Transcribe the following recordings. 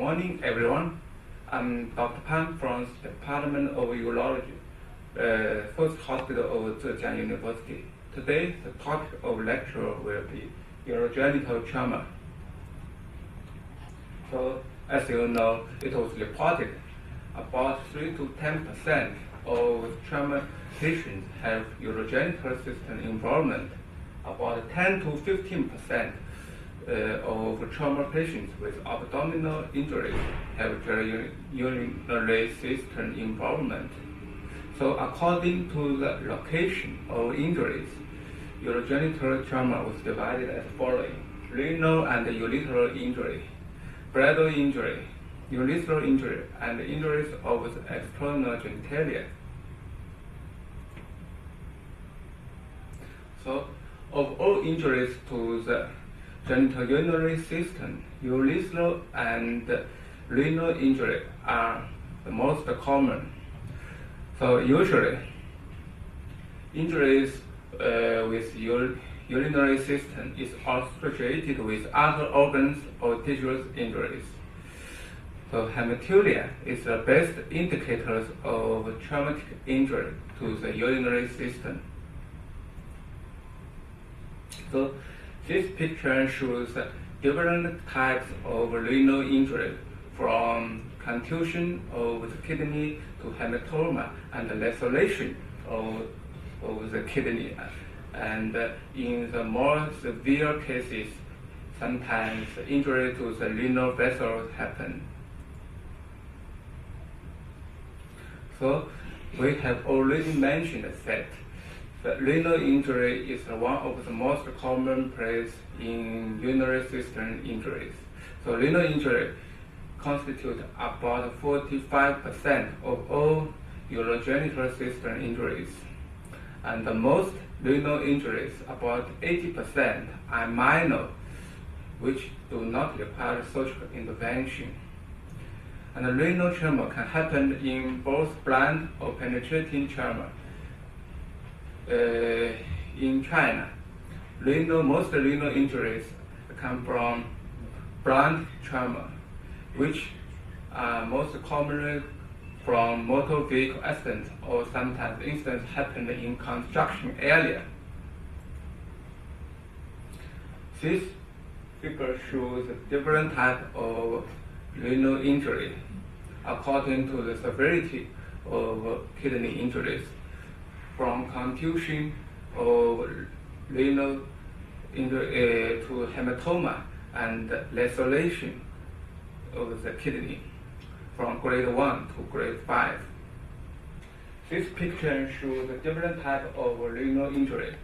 morning, everyone. I'm Dr. Pan from the Department of Urology, First Hospital of Zhejiang University. Today, the topic of lecture will be urogenital trauma. So, as you know, it was reported about 3 to 10% of trauma patients have urogenital system involvement. About 10 to 15% of trauma patients with abdominal injuries have urinary system involvement. So according to the location of injuries, urogenital trauma was divided as following: renal and urethral injury, bladder injury, urethral injury, and injuries of the external genitalia. So, of all injuries to the genitourinary system, urethral and renal injury are the most common. So usually, injuries with urinary system is associated with other organs or tissues injuries. So hematuria is the best indicator of traumatic injury to the urinary system. So this picture shows different types of renal injury, from contusion of the kidney to hematoma and laceration of the kidney. And in the more severe cases, sometimes injury to the renal vessels happen. So we have already mentioned that the renal injury is one of the most common places in urinary system injuries. So renal injury constitutes about 45% of all urogenital system injuries. And the most renal injuries, about 80%, are minor, which do not require surgical intervention. And renal trauma can happen in both blunt or penetrating trauma. In China, most renal injuries come from blunt trauma, which are most commonly from motor vehicle accidents, or sometimes incidents happen in construction area. This figure shows different types of renal injury according to the severity of kidney injuries, from contusion of renal injury to hematoma and laceration of the kidney, from grade 1 to grade 5. This picture shows the different types of renal injury.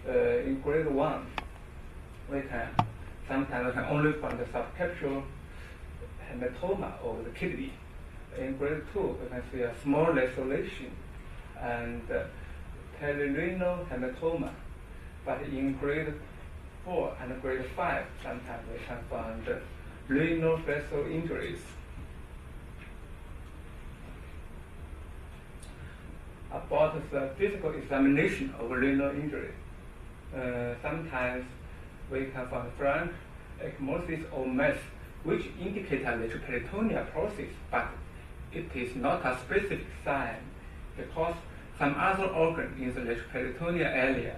In grade 1, we can sometimes only find the subcapsular hematoma of the kidney. In grade 2, we can see a small laceration and perirenal hematoma. But in grade 4 and grade 5, sometimes we can find renal vessel injuries. About the physical examination of renal injury, sometimes we can find frank ecchymosis or mass, which indicate a retroperitoneal process, but it is not a specific sign, because some other organ in the retroperitoneal area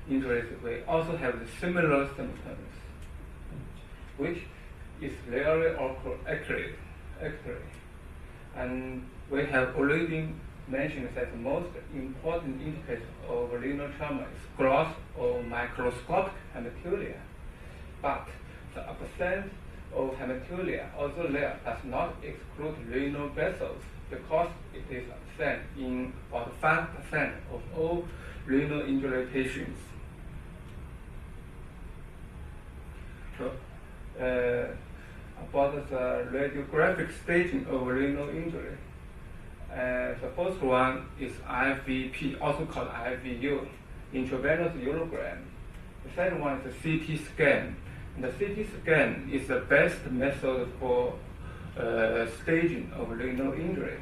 injuries will also have the similar symptoms, which is rarely accurate. And we have already mentioned that the most important indicator of renal trauma is gross or microscopic hematuria. But the absence of hematuria, although there, does not exclude renal vessels, because it is absent in about 5% of all renal injury patients. So, about the radiographic staging of renal injury. The first one is IVP, also called IVU, intravenous urogram. The second one is the CT scan. And the CT scan is the best method for staging of renal injury.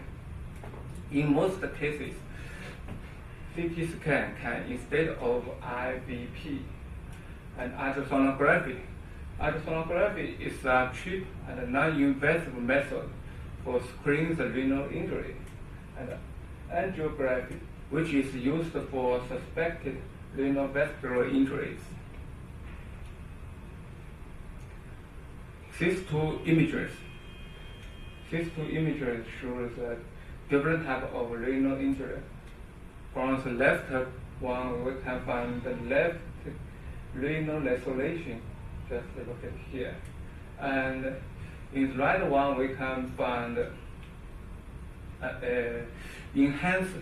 In most cases, CT scan can, instead of IVP and ultrasonography, Ultrasonography is a cheap and non-invasive method for screening the renal injury, and angiography, which is used for suspected renal vascular injuries. These two images show the different type of renal injury. From the left one, we can find the left renal laceration, just look at here. And in the right one, we can find enhanced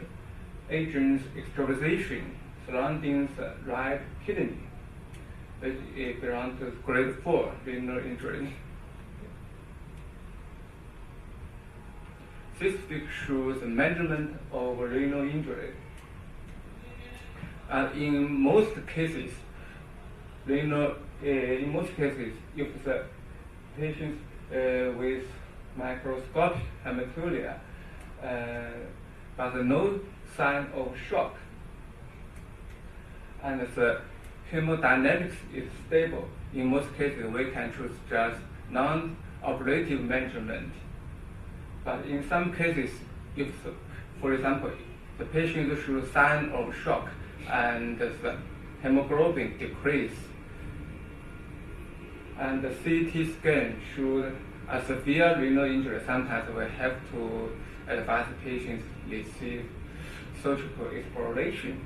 agent extravasation surrounding the right kidney, which belongs to grade 4 renal injury. This figure shows the measurement of renal injury. In most cases, if the patient with microscopic hematuria, but no sign of shock, and the hemodynamics is stable, in most cases we can choose just non-operative measurement. But in some cases, if, for example, the patient shows sign of shock and the hemoglobin decrease, and the CT scan shows a severe renal injury, sometimes we have to advise patients receive surgical exploration.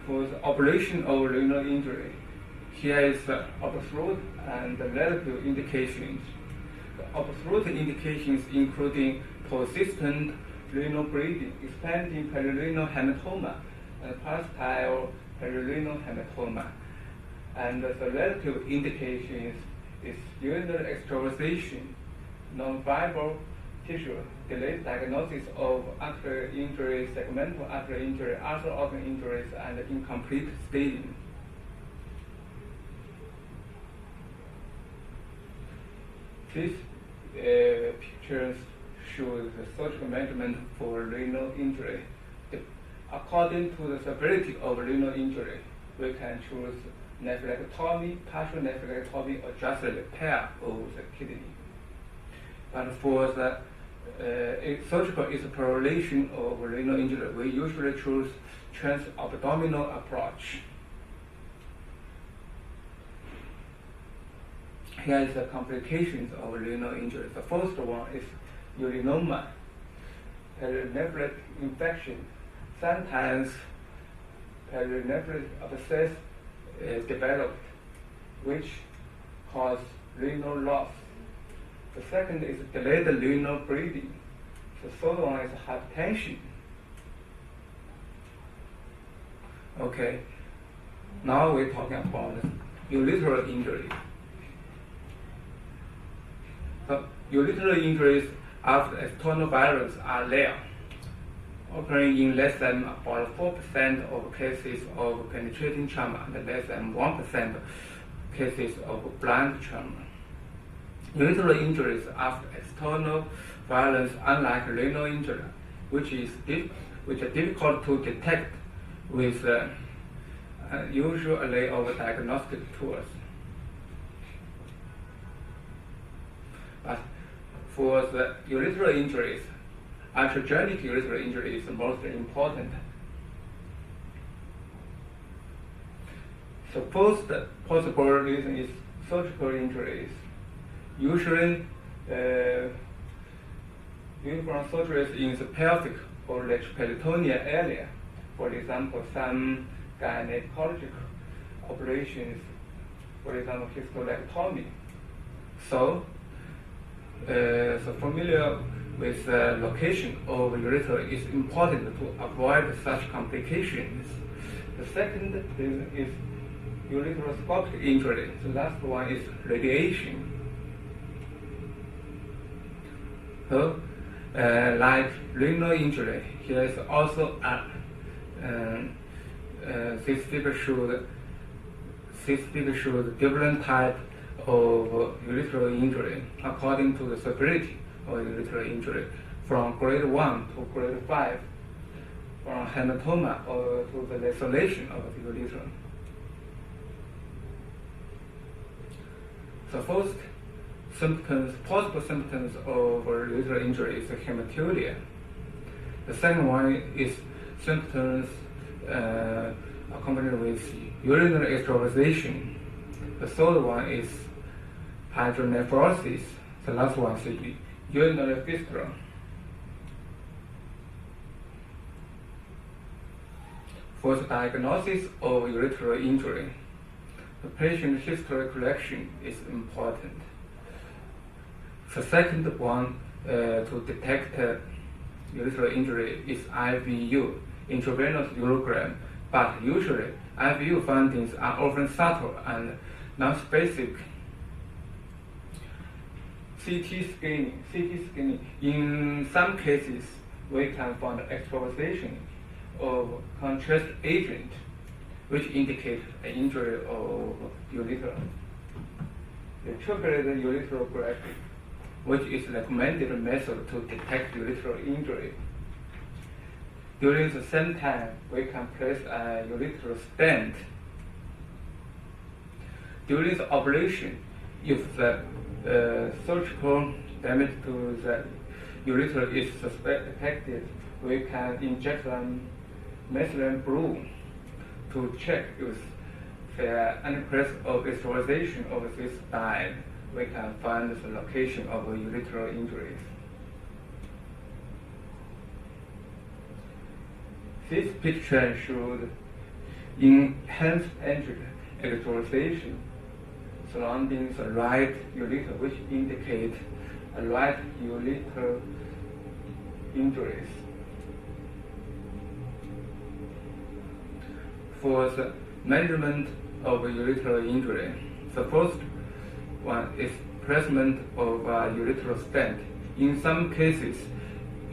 For the operation of renal injury, here is the absolute and the relative indications. The absolute indications including persistent renal bleeding, expanding perirenal hematoma, and pulsatile perirenal hematoma. And the relative indications is urinary extravasation, non-viable tissue, delayed diagnosis of arterial injury, segmental arterial injury, other organ injuries, and incomplete staging. These pictures show the surgical measurement for renal injury. According to the severity of renal injury, we can choose nephrectomy, partial nephrectomy, or just repair of the kidney. But for the surgical exploration of renal injury, we usually choose transabdominal approach. Here is the complications of renal injury. The first one is urinoma, perinephric infection. Sometimes perinephric abscess developed, which cause renal loss. The second is delayed renal bleeding. The third one is hypertension. Okay, now we're talking about urethral injury. So urethral injuries after external violence are rare, occurring in less than about 4% of cases of penetrating trauma and less than 1% cases of blunt trauma. Urethral injuries after external violence, unlike renal injury, which are difficult to detect with usual array of diagnostic tools. But for the urethral injuries, iatrogenic urethral injury is the most important. The first possible reason is surgical injuries. Usually, uniform surgeries in the pelvic or retroperitoneal area. For example, some gynecological operations, for example, hysterectomy. So, familiar with the location of urethra is important to avoid such complications. The second reason is urethroscopic injury. The last one is radiation. So, like renal injury, here is also this figure shows different type of urethral injury according to the severity of urethral injury, from grade 1 to grade 5. from hematoma or to the laceration of the urethra. The first possible symptoms of urethral injury is hematuria. The second one is symptoms accompanied with urinary extravasation. The third one is hydronephrosis. The last one is urinary fistula. For the diagnosis of urethral injury, the patient history collection is important. The second one to detect urethral injury is IVU, intravenous urogram, but usually IVU findings are often subtle and non-specific. CT scanning. In some cases, we can find extravasation of contrast agent, which indicates an injury of urethra. The chocolate urethrography, which is a recommended method to detect urethral injury. During the same time, we can place a urethral stent. During the operation, if the surgical damage to the urethra is suspected, we can inject some methylene blue to check if there are any traces of extravasation of this dye. We can find the location of urethral injuries. This picture shows enhanced angioid extravasation surrounding the right urethra, which indicate a right urethral injuries. For the measurement of urethral injury, the first one is placement of a urethral stent. In some cases,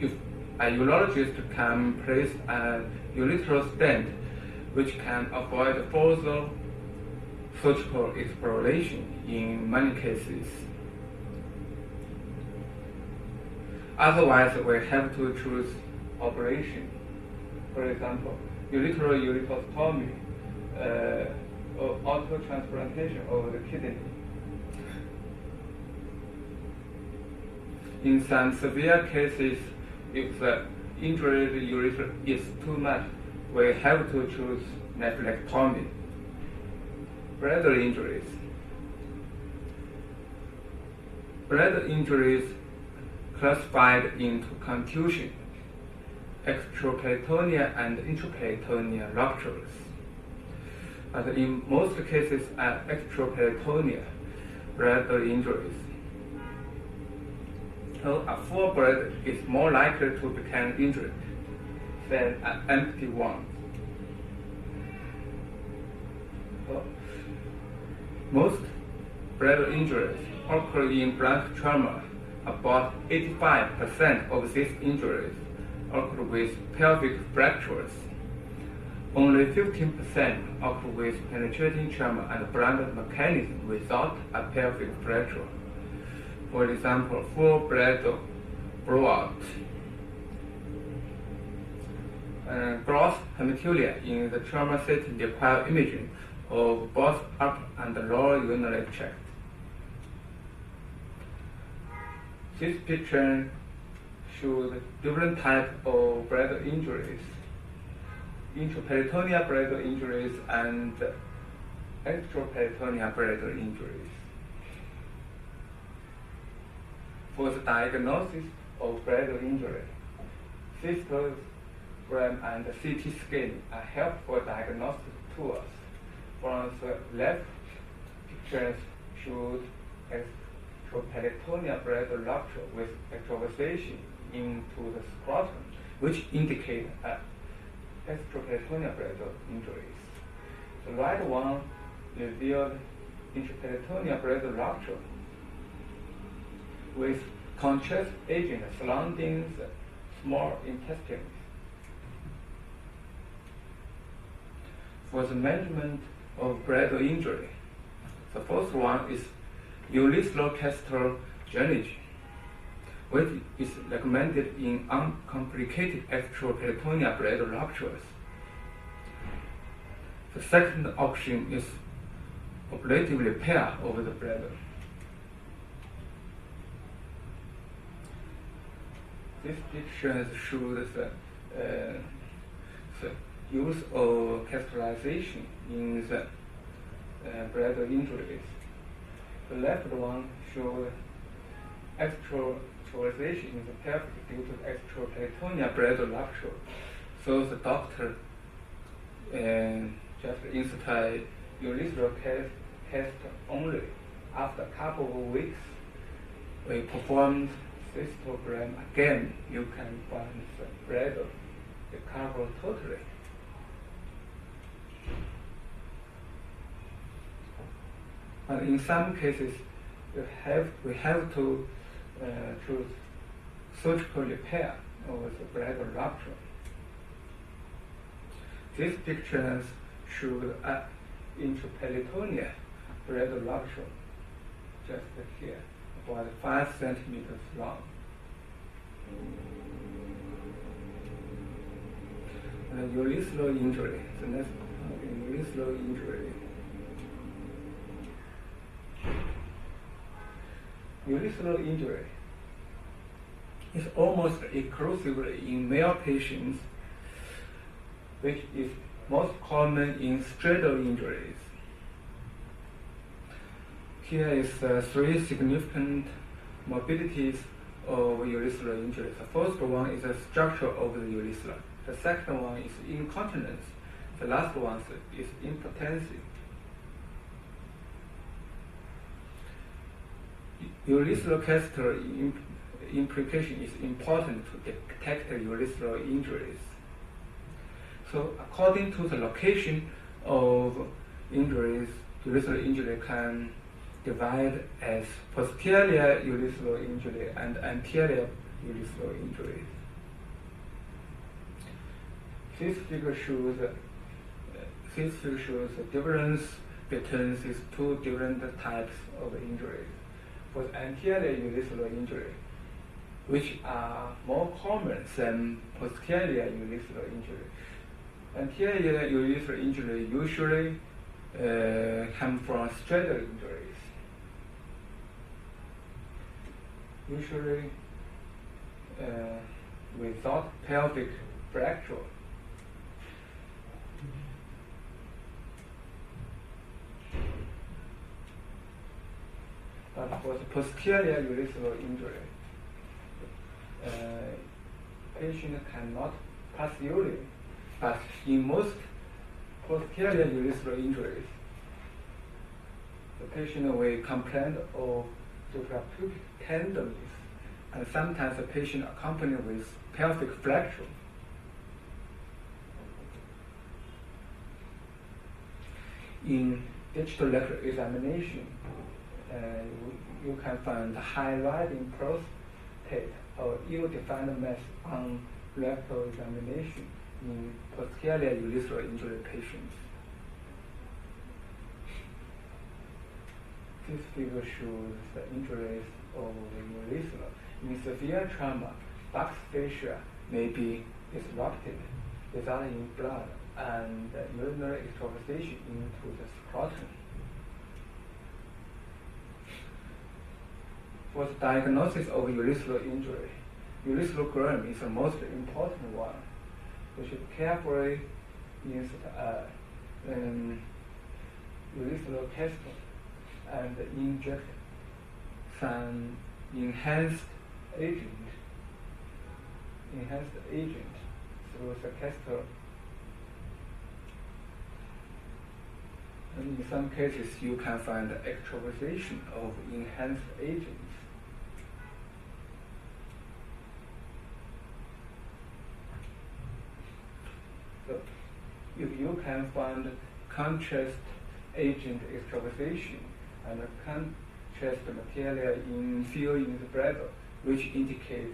if a urologist can place a urethral stent, which can avoid further surgical exploration in many cases. Otherwise, we have to choose operation. For example, urethral ureterostomy or autotransplantation of the kidney. In some severe cases, if the injured urethra is too much, we have to choose nephrectomy. Bladder injuries. Bladder injuries classified into contusion, extraperitoneal and intraperitoneal ruptures. But in most cases are extraperitoneal bladder injuries. So a full bladder is more likely to become injured than an empty one. So, most bladder injuries occur in blunt trauma. About 85% of these injuries occur with pelvic fractures. Only 15% occur with penetrating trauma and blunt mechanism without a pelvic fracture. For example, full bladder blowout. Gross hematuria in the trauma setting require imaging of both upper and lower urinary tract. This picture shows different types of bladder injuries, intraperitoneal bladder injuries and extraperitoneal bladder injuries. For the diagnosis of bladder injury, cystogram and CT scan are helpful diagnostic tools. From the left, pictures shows extraperitoneal bladder rupture with extravasation into the scrotum, which indicate extraperitoneal bladder injuries. The right one revealed intraperitoneal bladder rupture with contrast agent surrounding the small intestines. For the management of bladder injury, the first one is urethral catheter drainage. which is recommended in uncomplicated extraperitoneal bladder ruptures. The second option is ablative repair of the bladder. This picture shows the use of catheterization in the bladder injuries. The left one shows extravasation in the pelvis due to extraperitoneal bladder rupture. So the doctor just insert urethral catheter only. After a couple of weeks, we performed cystogram again. You can find the bladder recover totally. And in some cases, we have to choose surgical repair of the bladder rupture. These pictures show intraperitoneal bladder rupture, just here, about 5 centimeters long. And urethral injury, the next one, urethral injury. Urethral injury is almost exclusively in male patients, which is most common in straddle injuries. Here is 3 significant morbidities of urethral injuries. The first one is the structure of the urethra. The second one is incontinence. The last one is impotence. Urethral catheter implication is important to detect urethral injuries. So according to the location of injuries, urethral injury can divide as posterior urethral injury and anterior urethral injury. This figure shows the difference between these 2 different types of injuries. For the anterior urethral injury, which are more common than posterior urethral injury. Anterior urethral injury usually come from straddle injuries. Usually without pelvic fracture. But for the posterior urethral injury, patient cannot pass urine. But in most posterior urethral injuries, the patient will complain of suprapubic tenderness, and sometimes the patient accompanied with pelvic fracture. In digital rectal examination, you can find high-riding prostate or ill-defined mass on rectal examination in posterior urethral injury patients. This figure shows the injuries of the urethra. In severe trauma, duct fascia may be disrupted, resulting in blood and urinary extravasation into the scrotum. For the diagnosis of urethral injury, urethrogram is the most important one. We should carefully insert urethral catheter and inject some enhanced agent through the catheter. And in some cases, you can find extravasation of enhanced agents. So, if you can find contrast agent extravasation and contrast material in the bladder, which indicate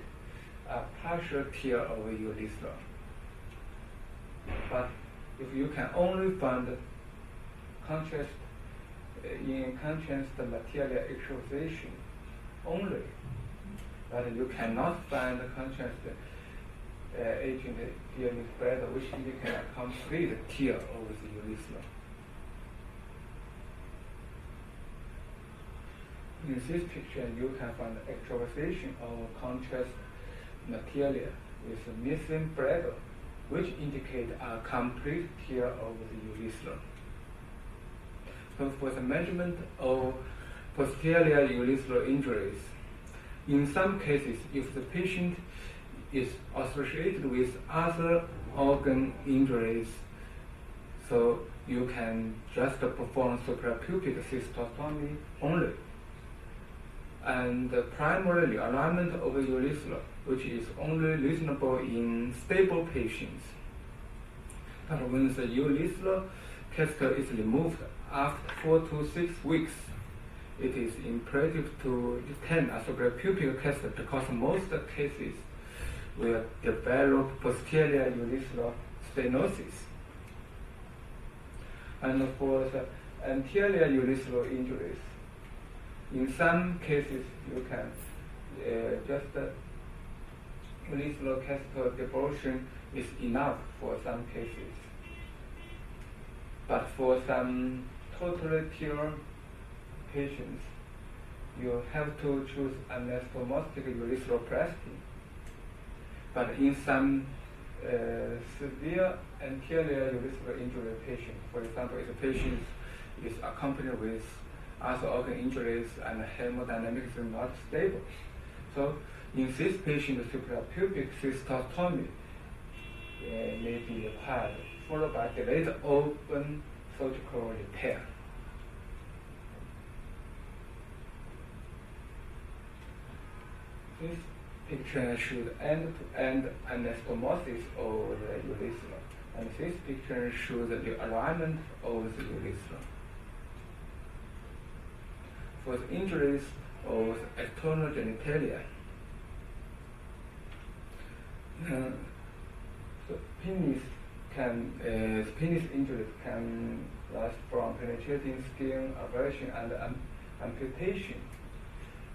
a partial tear of urethra. But if you can only find contrast material extravasation only, but you cannot find the contrast agent here in bladder, which indicate a complete tear over the urethra. In this picture, you can find the extravasation of contrast material with missing bladder, which indicate a complete tear over the urethra. So for the measurement of posterior urethral injuries, in some cases, if the patient is associated with other organ injuries, so you can just perform suprapubic cystostomy only. And the primary realignment of the urethra, which is only reasonable in stable patients. But when the urethral catheter is removed after 4 to 6 weeks, it is imperative to retain a suprapubic catheter because most cases will develop posterior urethral stenosis. And for the anterior urethral injuries, in some cases you can just urethral catheter debulking is enough for some cases. But for some totally pure patients, you have to choose anastomotic urethroplasty. But in some severe anterior urethral injury patient, for example, if a patient is accompanied with other organ injuries and hemodynamics is not stable, so in this patient, suprapubic cystostomy may be required, followed by delayed open surgical repair. This picture shows end-to-end anastomosis of the urethra, and this picture shows the alignment of the urethra. For the injuries of the external genitalia, the penis injuries can last from penetrating skin abrasion and amputation.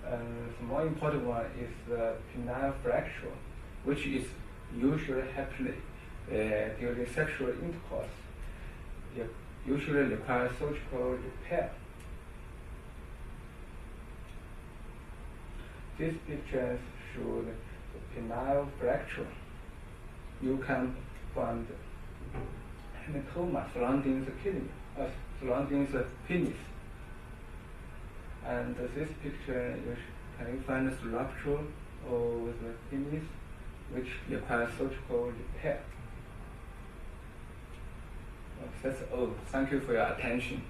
The more important one is the penile fracture, which is usually happening during sexual intercourse. It usually requires surgical repair. These pictures show the penile fracture. You can find hematoma surrounding the kidney, surrounding the penis. And this picture, you can find the rupture of the penis, which requires surgical repair. That's all. Thank you for your attention.